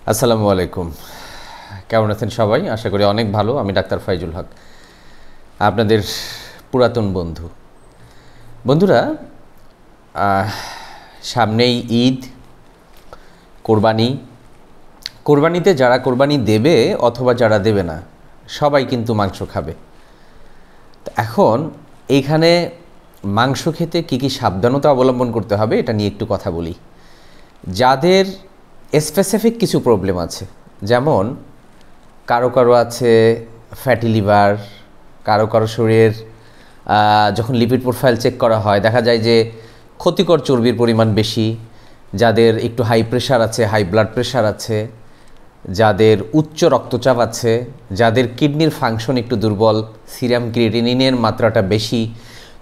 আসসালামু আলাইকুম। কেমন আছেন সবাই? আশা করি অনেক ভালো। আমি ডাক্তার ফাইজুল হক, আপনাদের পুরাতন বন্ধু। বন্ধুরা, সামনেই ঈদ, কোরবানিতে যারা কোরবানি দেবে অথবা যারা দেবে না, সবাই কিন্তু মাংস খাবে। এখন এইখানে মাংস খেতে কী কী সাবধানতা অবলম্বন করতে হবে এটা নিয়ে একটু কথা বলি। যাদের স্পেসিফিক কিছু প্রবলেম আছে, যেমন কারো আছে ফ্যাটি লিভার, কারো শরীরের যখন লিপিড প্রোফাইল চেক করা হয় দেখা যায় যে ক্ষতিকর চর্বির পরিমাণ বেশি, যাদের একটু হাই প্রেশার আছে, হাই ব্লাড প্রেশার আছে, যাদের উচ্চ রক্তচাপ আছে, যাদের কিডনির ফাংশন একটু দুর্বল, সিরাম ক্রিয়েটিনিনের মাত্রাটা বেশি,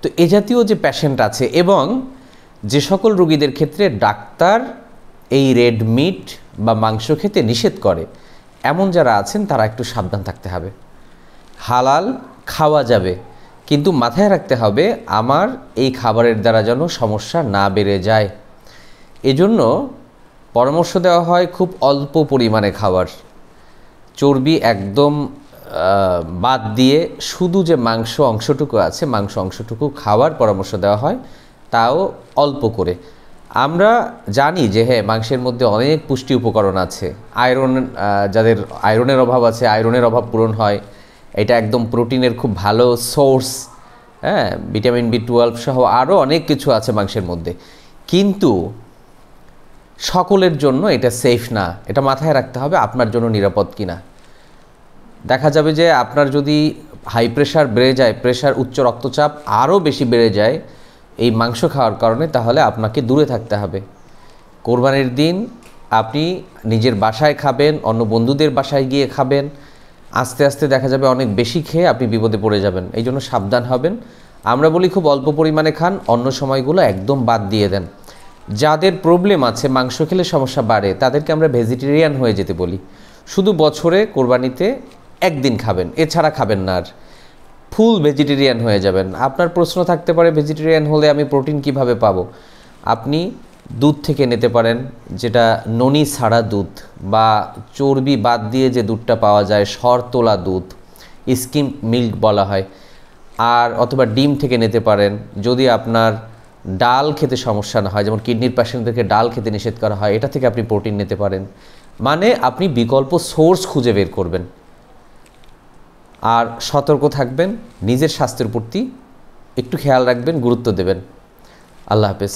তো এ জাতীয় যে পেশেন্ট আছে এবং যে সকল রোগীদের ক্ষেত্রে ডাক্তার এই রেড মিট বা মাংস খেতে নিষেধ করে, এমন যারা আছেন তারা একটু সাবধান থাকতে হবে। হালাল খাওয়া যাবে, কিন্তু মাথায় রাখতে হবে আমার এই খাবারের দ্বারা যেন সমস্যা না বেড়ে যায়। এজন্য পরামর্শ দেওয়া হয় খুব অল্প পরিমাণে খাবার, চর্বি একদম বাদ দিয়ে শুধু যে মাংস অংশটুকু আছে মাংস অংশটুকু খাওয়ার পরামর্শ দেওয়া হয়, তাও অল্প করে। আমরা জানি যে হ্যাঁ, মাংসের মধ্যে অনেক পুষ্টি উপকরণ আছে, আয়রন, যাদের আয়রনের অভাব আছে আয়রনের অভাব পূরণ হয়, এটা একদম প্রোটিনের খুব ভালো সোর্স। হ্যাঁ, ভিটামিন B12 সহ আরও অনেক কিছু আছে মাংসের মধ্যে, কিন্তু সকলের জন্য এটা সেফ না। এটা মাথায় রাখতে হবে আপনার জন্য নিরাপদ কিনা। দেখা যাবে যে আপনার যদি হাই প্রেশার বেড়ে যায়, প্রেশার, উচ্চ রক্তচাপ আরও বেশি বেড়ে যায় এই মাংস খাওয়ার কারণে, তাহলে আপনাকে দূরে থাকতে হবে। কোরবানির দিন আপনি নিজের বাসায় খাবেন, অন্য বন্ধুদের বাসায় গিয়ে খাবেন, আস্তে আস্তে দেখা যাবে অনেক বেশি খেয়ে আপনি বিপদে পড়ে যাবেন। এই জন্য সাবধান হবেন। আমরা বলি খুব অল্প পরিমাণে খান, অন্য সময়গুলো একদম বাদ দিয়ে দেন। যাদের প্রবলেম আছে মাংস খেলে সমস্যা বাড়ে, তাদেরকে আমরা ভেজিটেরিয়ান হয়ে যেতে বলি। শুধু বছরে কোরবানিতে একদিন খাবেন, এছাড়া খাবেন না, আর ফুল ভেজিটেরিয়ান হয়ে যাবেন। আপনার প্রশ্ন থাকতে পারে ভেজিটেরিয়ান হলে আমি প্রোটিন কিভাবে পাবো? আপনি দুধ থেকে নিতে পারেন, যেটা ননি ছাড়া দুধ বা চর্বি বাদ দিয়ে যে দুধটা পাওয়া যায়, শরতোলা দুধ, স্কিম মিল্ক বলা হয়। আর অথবা ডিম থেকে নিতে পারেন। যদি আপনার ডাল খেতে সমস্যা না হয়, যেমন কিডনির পেশেন্টদেরকে ডাল খেতে নিষেধ করা হয়, এটা থেকে আপনি প্রোটিন নিতে পারেন। মানে আপনি বিকল্প সোর্স খুঁজে বের করবেন। আর সতর্ক থাকবেন, নিজের স্বাস্থ্যের প্রতি একটু খেয়াল রাখবেন, গুরুত্ব দেবেন। আল্লাহ হাফেজ।